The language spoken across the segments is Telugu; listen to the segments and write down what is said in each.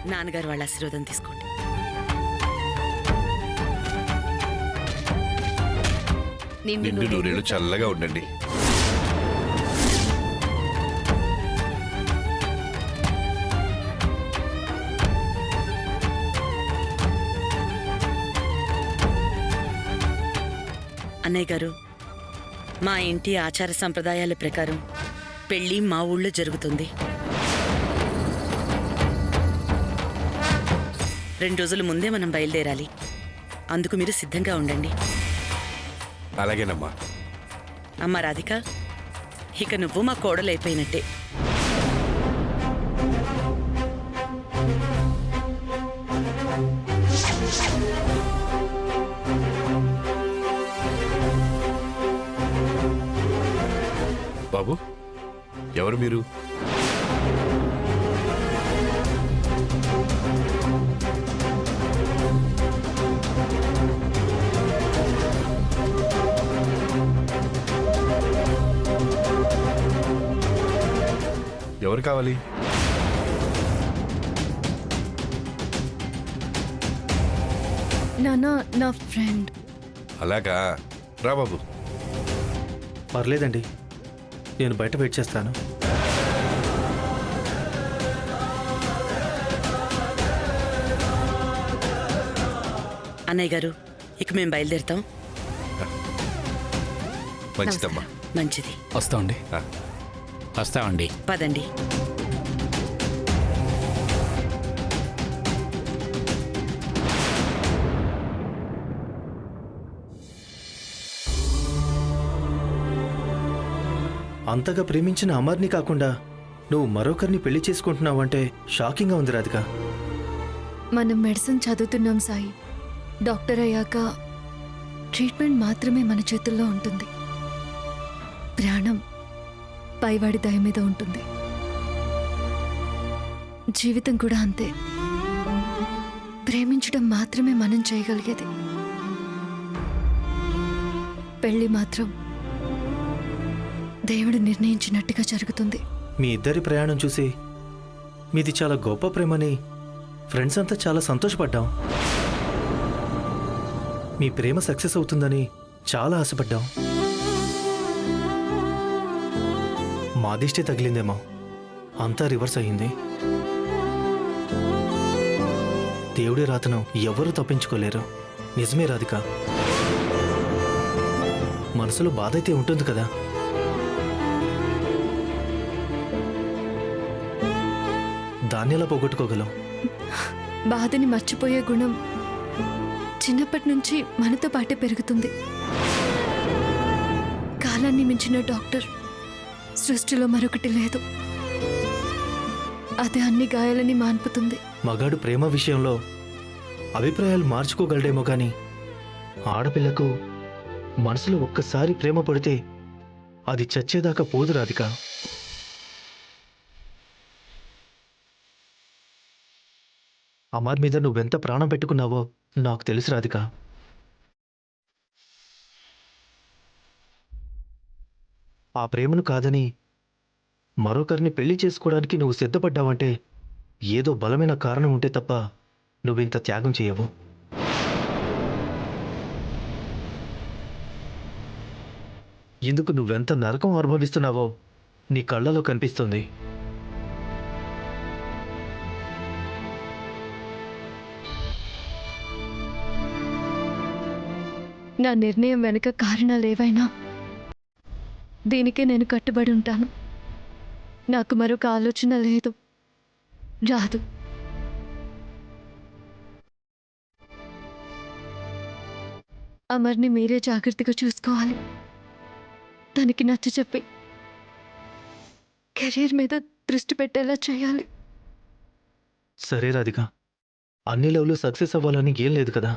నాన్నగారు వాళ్ళ ఆశీర్వాదం తీసుకోండి. నిండు నూరేళ్ళు చల్లగా ఉండండి. అన్నయ్య గారు, మా ఇంటి ఆచార సంప్రదాయాల ప్రకారం పెళ్లి మా ఊళ్ళో జరుగుతుంది. 2 రోజుల ముందే మనం బయలుదేరాలి. అందుకు మీరు సిద్ధంగా ఉండండి. అలాగేనమ్మా. అమ్మ రాధిక, ఇక నువ్వు మా కోడలైపోయినట్టే. బాబు, ఎవరు మీరు? ఎవరు కావాలి? నానా, నా ఫ్రెండ్. అలాగా, రా బాబు. పర్లేదండి, నేను బయట వెయిట్ చేస్తాను. అన్నయ్య గారు, ఇక మేము బయలుదేరుతాం. మంచిదమ్మా. మంచిది. వస్తామండి. వస్తామండి. పదండి. అంతగా ప్రేమించిన అమర్ని కాకుండా నువ్వు మరొకరిని పెళ్లి చేసుకుంటున్నావంటే షాకింగ్గా ఉంది రాధిక. మనం మెడిసిన్ చదువుతున్నాం సాయి. డాక్టర్ అయ్యాక ట్రీట్మెంట్ మాత్రమే మన చేతుల్లో ఉంటుంది. ప్రాణం పైవాడి దయ మీద ఉంటుంది. జీవితం కూడా అంతే. ప్రేమించడం మాత్రమే మనం చేయగలిగేది. పెళ్లి మాత్రం దేవుడు నిర్ణయించినట్టుగా జరుగుతుంది. మీ ఇద్దరి ప్రయాణం చూసి మీది చాలా గొప్ప ప్రేమని ఫ్రెండ్స్ అంతా చాలా సంతోషపడ్డాం. మీ ప్రేమ సక్సెస్ అవుతుందని చాలా ఆశపడ్డాం. మా దిష్టి తగిలిందేమో, అంతా రివర్స్ అయ్యింది. దేవుడి రాతను ఎవరూ తప్పించుకోలేరు. నిజమే రాధిక, మనసులో బాధ అయితే ఉంటుంది కదా. దాన్ని ఎలా పోగొట్టుకోగలం? బాధని మర్చిపోయే గుణం చిన్నప్పటి నుంచి మనతో పాటే పెరుగుతుంది. కాలాన్ని మించిన డాక్టర్ సృష్టిలో మరొకటి లేదు. అదే అన్ని గాయాలని మాన్పుతుంది. మగాడు ప్రేమ విషయంలో అభిప్రాయాలు మార్చుకోగలడేమో కానీ ఆడపిల్లకు మనసులో ఒక్కసారి ప్రేమ పడితే అది చచ్చేదాకా పోదు రాధిక. అమర్ మీద నువ్వెంత ప్రాణం పెట్టుకున్నావో నాకు తెలుసు రాధిక. ఆ ప్రేమను కాదని మరొకరిని పెళ్లి చేసుకోవడానికి నువ్వు సిద్ధపడ్డావంటే ఏదో బలమైన కారణం ఉంటే తప్ప నువ్వింత త్యాగం చేయవు. ఇందుకు నువ్వెంత నరకం అనుభవిస్తున్నావో నీ కళ్ళలో కనిపిస్తుంది. నా నిర్ణయం వెనుక కారణాలు ఏవైనా దీనికే నేను కట్టుబడి ఉంటాను. నాకు మరొక ఆలోచన లేదు, రాదు. అమర్ని మీరే జాగ్రత్తగా చూసుకోవాలి. తనకి నచ్చ చెప్పి కెరీర్ మీద దృష్టి పెట్టేలా చేయాలి. సరే రాధిక, అన్ని లెవెలు సక్సెస్ అవ్వాలని ఏం లేదు కదా.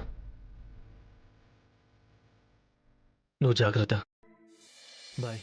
నువ్వు జాగ్రత్త. బాయ్.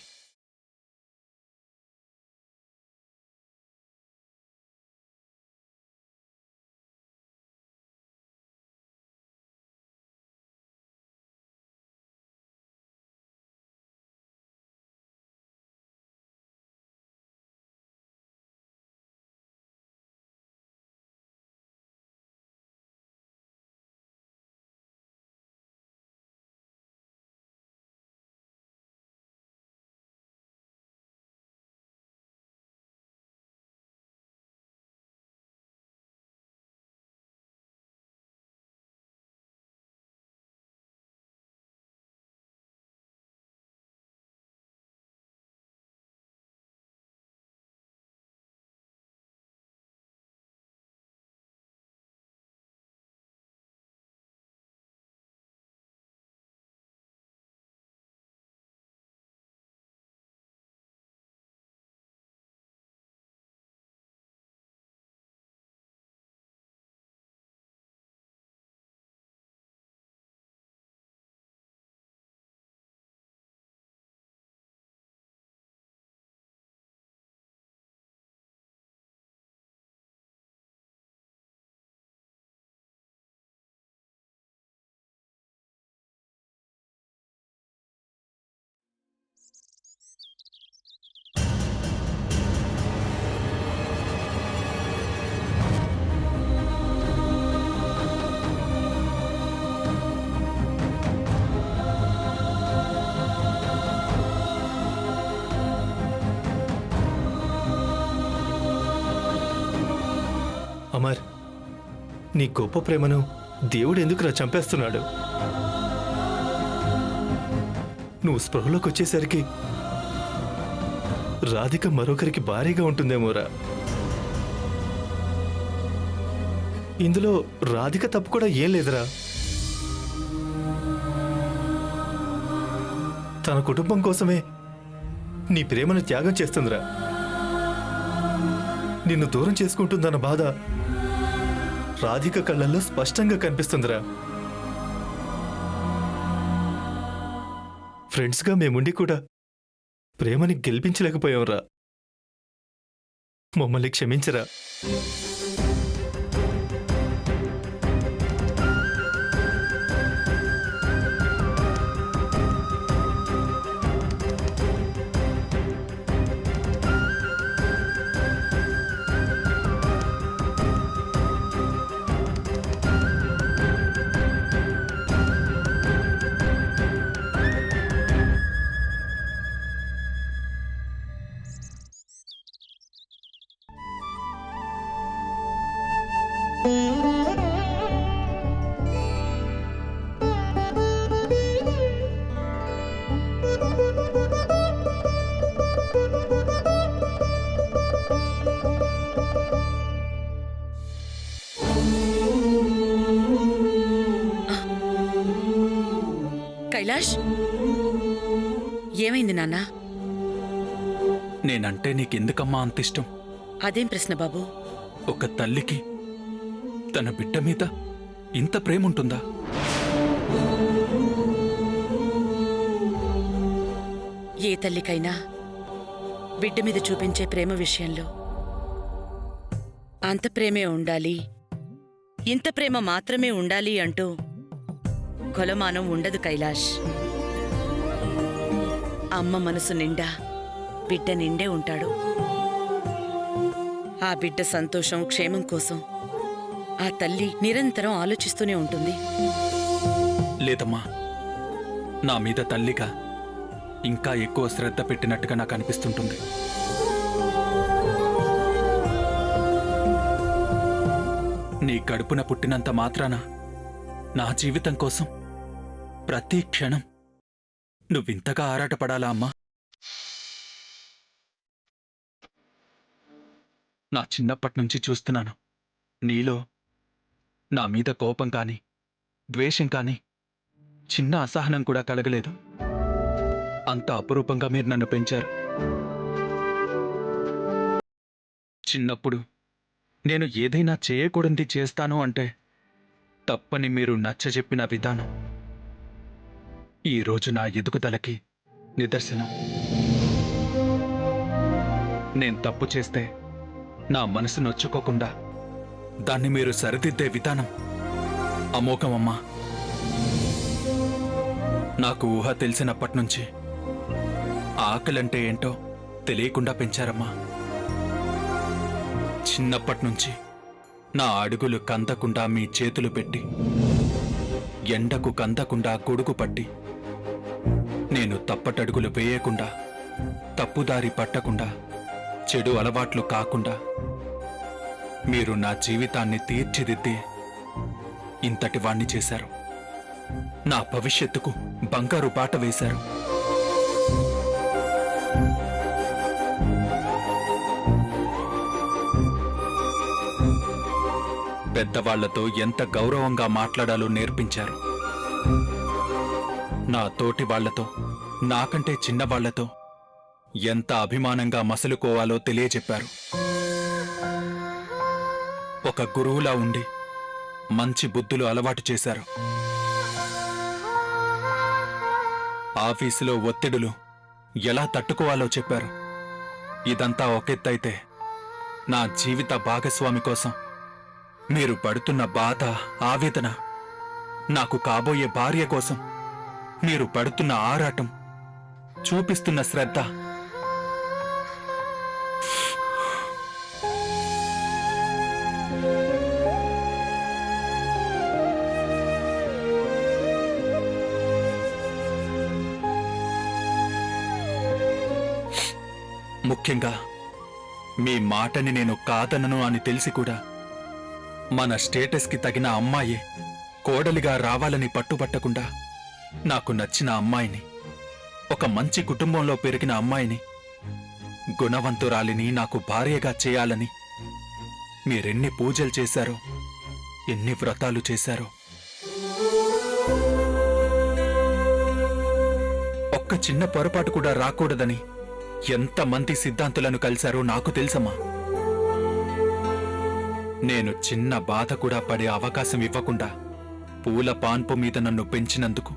అమర్, నీ గొప్ప ప్రేమను దేవుడు ఎందుకురా చంపేస్తున్నాడు? నువ్వు స్పృహలోకి వచ్చేసరికి రాధిక మరొకరికి భారీగా ఉంటుందేమోరా. ఇందులో రాధిక తప్పు కూడా ఏం లేదురా. తన కుటుంబం కోసమే నీ ప్రేమను త్యాగం చేస్తుందిరా. నిన్ను దూరం చేసుకుంటుందన్న బాధ రాధిక కళ్ళల్లో స్పష్టంగా కనిపిస్తుందిరా. ఫ్రెండ్స్గా మేముండి కూడా ప్రేమని గెలిపించలేకపోయాంరా. మమ్మల్ని క్షమించరా. కైలాష్, ఏమైంది నాన్న? నేనంటే నీకెందుకమ్మా అంత ఇష్టం? అదేం ప్రశ్న బాబు? ఒక తల్లికి తన బిడ్డ మీద ఇంత ప్రేముంటుందా? ఏ తల్లికైనా బిడ్డ మీద చూపించే ప్రేమ విషయంలో అంత ప్రేమే ఉండాలి, ఇంత ప్రేమ మాత్రమే ఉండాలి అంటూ కొలమానం ఉండదు కైలాష్. అమ్మ మనసు నిండా బిడ్డ నిండే ఉంటాడు. ఆ బిడ్డ సంతోషం, క్షేమం కోసం ఆ తల్లి నిరంతరం ఆలోచిస్తూనే ఉంటుంది. లేదమ్మా, నా మీద తల్లిగా ఇంకా ఎక్కువ శ్రద్ధ పెట్టినట్టుగా నాకు అనిపిస్తుంటుంది. నీ కడుపున పుట్టినంత మాత్రాన నా జీవితం కోసం ప్రతి క్షణం నువ్వింతగా ఆరాటపడాలా అమ్మా? నా చిన్నప్పటి నుంచి చూస్తున్నాను, నీలో నా మీద కోపం కానీ ద్వేషం కానీ చిన్న అసహనం కూడా కలగలేదు. అంత అపురూపంగా మీరు నన్ను పెంచారు. చిన్నప్పుడు నేను ఏదైనా చేయకూడనిది చేస్తాను అంటే తప్పని మీరు నచ్చజెప్పిన విధానం ఈరోజు నా ఎదుగుదలకి నిదర్శనం. నేను తప్పు చేస్తే నా మనసు నొచ్చుకోకుండా దాన్ని మీరు సరిదిద్దే విధానం అమోఘమమ్మా. నాకు ఊహ తెలిసినప్పటి నుంచి ఆకలంటే ఏంటో తెలియకుండా పెంచారమ్మా. చిన్నప్పటి నుంచి నా అడుగులు కందకుండా మీ చేతులు పెట్టి, ఎండకు కందకుండా గొడుగు పట్టి, నేను తప్పటడుగులు వేయకుండా, తప్పుదారి పట్టకుండా, చెడు అలవాట్లు కాకుండా మీరు నా జీవితాన్ని తీర్చిదిద్ది ఇంతటి వాణ్ణి చేశారు. నా భవిష్యత్తుకు బంగారు బాట వేశారు. పెద్దవాళ్లతో ఎంత గౌరవంగా మాట్లాడాలో నేర్పించారు. నా తోటి వాళ్లతో, నాకంటే చిన్నవాళ్లతో ఎంత అభిమానంగా మసలుకోవాలో తెలియజెప్పారు. ఒక గురువులా ఉండి మంచి బుద్ధులు అలవాటు చేశారు. ఆఫీసులో ఒత్తిడులు ఎలా తట్టుకోవాలో చెప్పారు. ఇదంతా ఒకెత్తైతే నా జీవిత భాగస్వామి కోసం మీరు పడుతున్న బాధ, ఆవేదన, నాకు కాబోయే భార్య కోసం మీరు పడుతున్న ఆరాటం, చూపిస్తున్న శ్రద్ధ, ముఖ్యంగా మీ మాటని నేను కాదనను అని తెలిసి కూడా మన స్టేటస్కి తగిన అమ్మాయే కోడలిగా రావాలని పట్టుబట్టకుండా నాకు నచ్చిన అమ్మాయిని, ఒక మంచి కుటుంబంలో పెరిగిన అమ్మాయిని, గుణవంతురాలిని నాకు భార్యగా చేయాలని మీరెన్ని పూజలు చేశారో, ఎన్ని వ్రతాలు చేశారో. ఒక్క చిన్న పొరపాటు కూడా రాకూడదని ఎంతమంది సిద్ధాంతులను కలిశారో నాకు తెలుసమ్మా. నేను చిన్న బాధ కూడా పడే అవకాశం ఇవ్వకుండా పూల పాన్పు మీద నన్ను పెంచినందుకు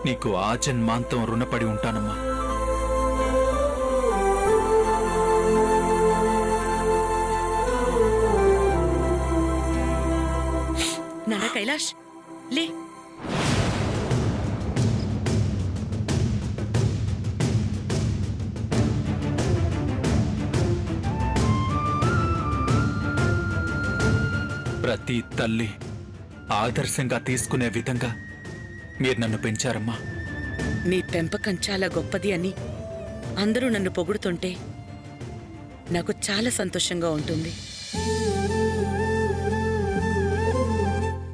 నీకు ఆజన్మాంతం రుణపడి ఉంటానమ్మా. నాన్న కైలాష్, లే. ప్రతి తల్లి ఆదర్శంగా తీసుకునే విధంగా మీరు నన్ను పెంచారమ్మా. మీ పెంపకం చాలా గొప్పది అని అందరూ నన్ను పొగుడుతుంటే నాకు చాలా సంతోషంగా ఉంటుంది.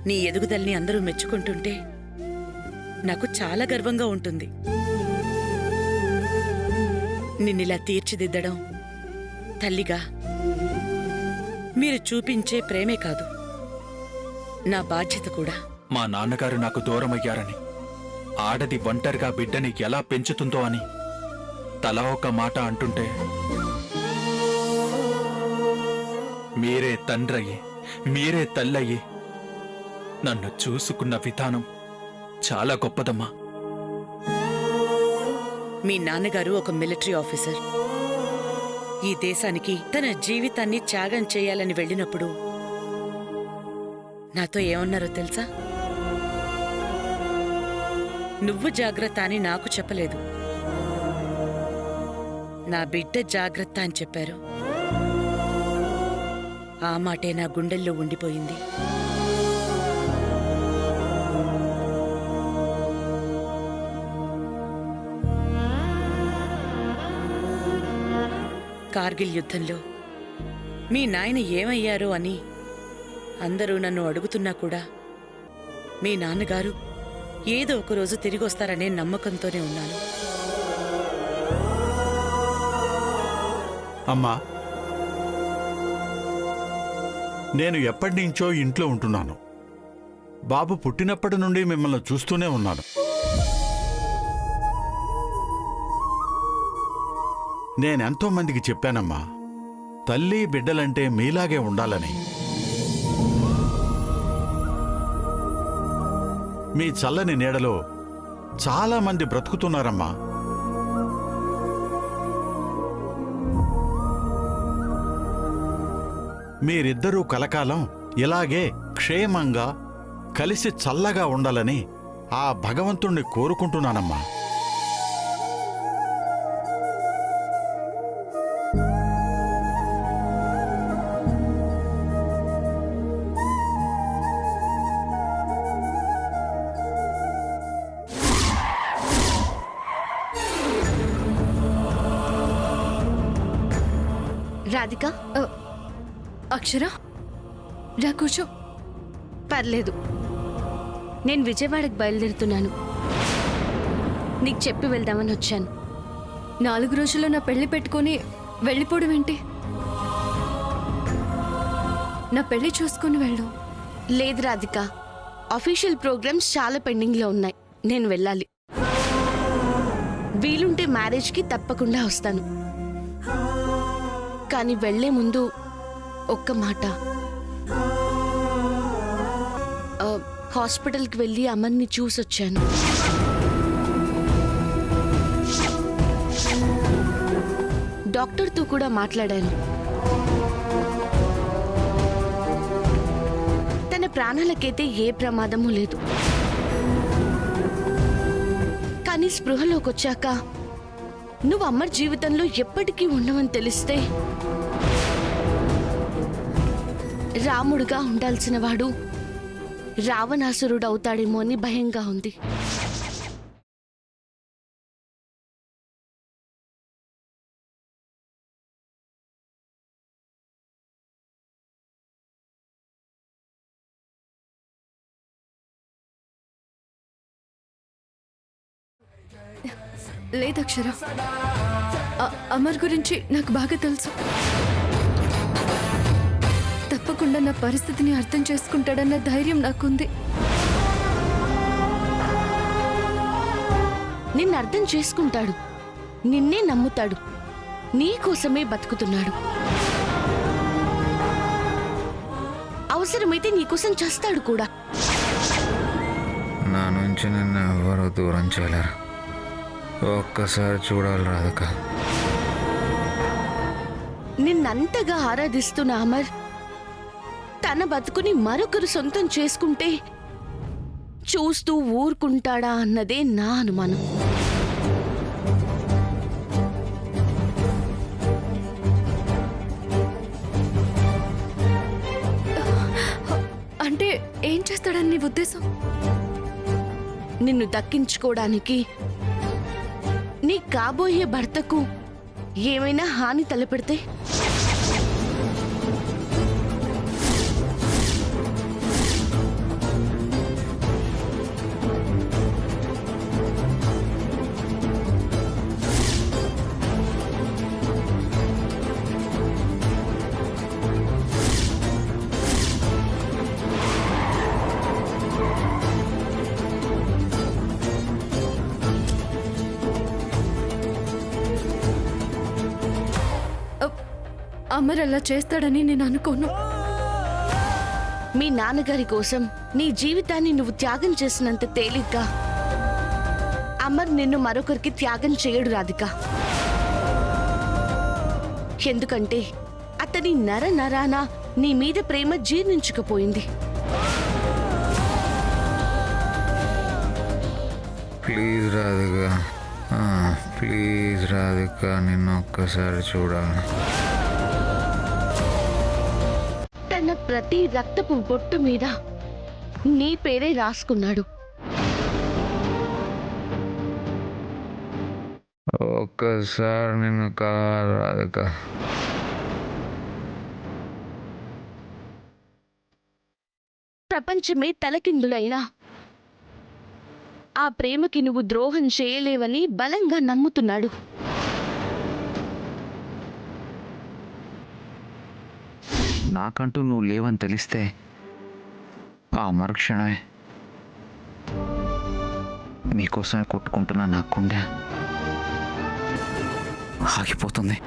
నీ ఎదుగుదలని అందరూ మెచ్చుకుంటుంటే నాకు చాలా గర్వంగా ఉంటుంది. నిన్నిలా తీర్చిదిద్దడం తల్లిగా మీరు చూపించే ప్రేమే కాదు, నా బాధ్యత కూడా. మా నాన్నగారు నాకు దూరమయ్యారని, ఆడది ఒంటరిగా బిడ్డని ఎలా పెంచుతుందో అని తలా ఒక మాట అంటుంటే, మీరే తండ్రయ్యి, మీరే తల్లయ్యి నన్ను చూసుకున్న విధానం చాలా గొప్పదమ్మా. మీ నాన్నగారు ఒక మిలిటరీ ఆఫీసర్. ఈ దేశానికి తన జీవితాన్ని త్యాగం చేయాలని వెళ్ళినప్పుడు నాతో ఏమన్నారో తెలుసా? నువ్వు జాగ్రత్త అని నాకు చెప్పలేదు, నా బిడ్డ జాగ్రత్త అని చెప్పారు. ఆ మాటే నా గుండెల్లో ఉండిపోయింది. కార్గిల్ యుద్ధంలో మీ నాయన ఏమయ్యారో అని అందరూ నన్ను అడుగుతున్నా కూడా మీ నాన్నగారు ఏదో ఒకరోజు తిరిగొస్తారనే నమ్మకంతోనే ఉన్నాను. అమ్మా, నేను ఎప్పటినుంచో ఇంట్లో ఉంటున్నాను. బాబు పుట్టినప్పటి నుండి మిమ్మల్ని చూస్తూనే ఉన్నాను. నేనెంతో మందికి చెప్పానమ్మా, తల్లి బిడ్డలంటే మీలాగే ఉండాలని. మీ చల్లని నీడలో చాలా మంది బ్రతుకుతున్నారమ్మా. మీరిద్దరూ కలకాలం ఇలాగే క్షేమంగా కలిసి చల్లగా ఉండాలని ఆ భగవంతుణ్ణి కోరుకుంటున్నానమ్మా. రాధిక, అక్షర, రా కూర్చో. పర్లేదు, నేను విజయవాడకు బయలుదేరుతున్నాను. నీకు చెప్పి వెళ్దామని వచ్చాను. 4 రోజుల్లో నా పెళ్లి పెట్టుకొని వెళ్ళిపోవడం ఏంటి? నా పెళ్లి చూసుకొని వెళ్ళు. లేదు రాధిక, అఫీషియల్ ప్రోగ్రామ్స్ చాలా పెండింగ్లో ఉన్నాయి. నేను వెళ్ళాలి. వీలుంటే మ్యారేజ్కి తప్పకుండా వస్తాను. కానీ వెళ్లే ముందు ఒక్క మాట. హాస్పిటల్కి వెళ్ళి అమ్మని చూసొచ్చాను. డాక్టర్తో కూడా మాట్లాడాను. తన ప్రాణాలకైతే ఏ ప్రమాదమూ లేదు. కానీ స్పృహలోకి వచ్చాక నువ్వు అమ్మ జీవితంలో ఎప్పటికీ ఉండవని తెలిస్తే రాముడుగా ఉండాల్సిన వాడు రావణాసురుడవుతాడేమో అని భయంగా ఉంది. లేదక్షర. అమర్ గురించి నాకు బాగా తెలుసు. తప్పకుండా నా పరిస్థితిని అర్థం చేసుకుంటాడన్న ధైర్యం నాకుంది. నిన్ను అర్థం చేసుకుంటాడు, నిన్నే నమ్ముతాడు, నీకోసమే బతుకుతున్నాడు. అవసరమైతే నీకోసం చేస్తాడు కూడా. నా నుంచి నిన్ను ఎవరు దూరం చేయలేరు. ఒక్కసారి చూడాలి రాధిక. నిన్నంతగా ఆరాధిస్తున్న అమర్ తన బతుకుని మరొకరు సొంతం చేసుకుంటే చూస్తూ ఊరుకుంటాడా అన్నదే నా అనుమానం. అంటే ఏం చేస్తాడని నీ ఉద్దేశం? నిన్ను దక్కించుకోవడానికి నీ కాబోయే భర్తకు ఏమైనా హాని తలపెడితే? అమర్ అలా చేస్తాడని నేను అనుకోను. మీ నాన్నగారి కోసం నీ జీవితాన్ని నువ్వు త్యాగం చేసినంత తేలిగ్గా అమర్ నిన్ను మరొకరికి త్యాగం చేయడు రాధిక. ఎందుకంటే అతని నర నరాన నీ మీద ప్రేమ జీర్ణించుకుపోయింది. ప్లీజ్ రాధిక, ప్లీజ్ రాధిక, నిన్ను ఒక్కసారి చూడాలి. తన ప్రతి రక్తపు బొట్టు మీద నీ పేరే రాసుకున్నాడు. ఒక్కసారి నిన్ను కావాలి రాధిక. ప్రపంచమే తలకిందులైనా ఆ ప్రేమకి నువ్వు ద్రోహం చేయలేవని బలంగా నమ్ముతున్నాడు. నాకంటూ నువ్వు లేవని తెలిస్తే ఆ మరుక్షణమే నీకోసమే కొట్టుకుంటున్నా నా గుండె ఆగిపోతుంది.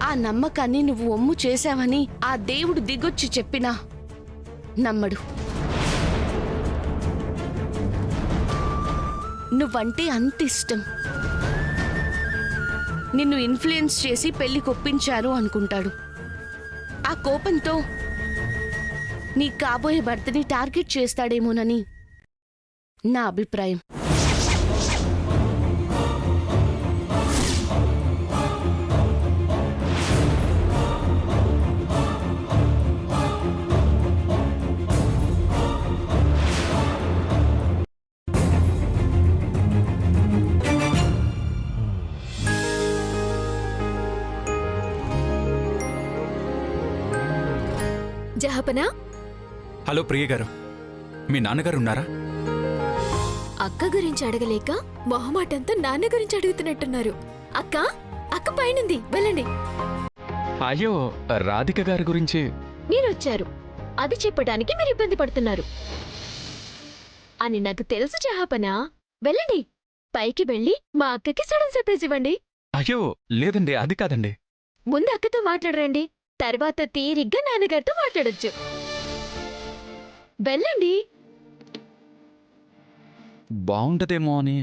ఆ నమ్మకాన్ని నువ్వు ఒమ్ము చేశావని ఆ దేవుడు దిగొచ్చి చెప్పినా నమ్మడు. నువ్వంటే అంత ఇష్టం, నిన్ను ఇన్ఫ్లుయెన్స్ చేసి పెళ్లి కొప్పించారు అనుకుంటాడు. ఆ కోపంతో నీ కాబోయే భర్తని టార్గెట్ చేస్తాడేమోనని నా అభిప్రాయం. జహాపనా, హలో ప్రియ గారు, మీ నాన్నగారు ఉన్నారా? అక్క గురించి అడగలేక మొహమాటంతో నాన్న గురించి అడుగుతున్నట్టున్నారు. అక్క అక్క పైనుంది, వెళ్ళండి. అయ్యో, రాధిక గారి గురించి. మీరొచ్చారు, అది చెప్పడానికి మీరు ఇబ్బంది పడుతున్నారు అని నాకు తెలుసు జహాపనా. వెళ్ళండి, పైకి వెళ్ళి మా అక్కకి సడన్ సర్ప్రైజ్ ఇవ్వండి. అయ్యో లేదండి, అది కాదండి. ముందు అక్కతో మాట్లాడరండి, తర్వాత తీరిగ్గా నాన్నగారితో మాట్లాడొచ్చు. వెళ్ళండి. బాగుంటదేమో అని.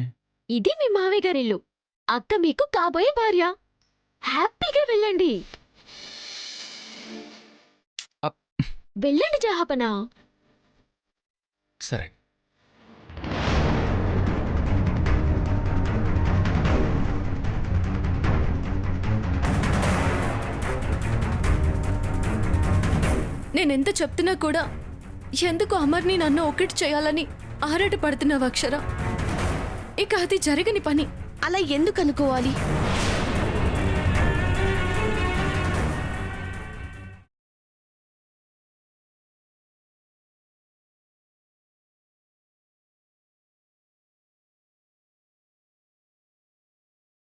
ఇది మీ మావయ్య గారిల్లు, అక్క మీకు కాబోయే భార్య. హ్యాపీగా వెళ్ళండి. వెళ్ళండి జహాపనా. సరే. నేనెంత చెప్తున్నా కూడా ఎందుకు అమర్ని నన్ను ఒకటి చేయాలని ఆరాట పడుతున్నావు అక్షర. ఇక అది జరగని పని. అలా ఎందుకు అనుకోవాలి?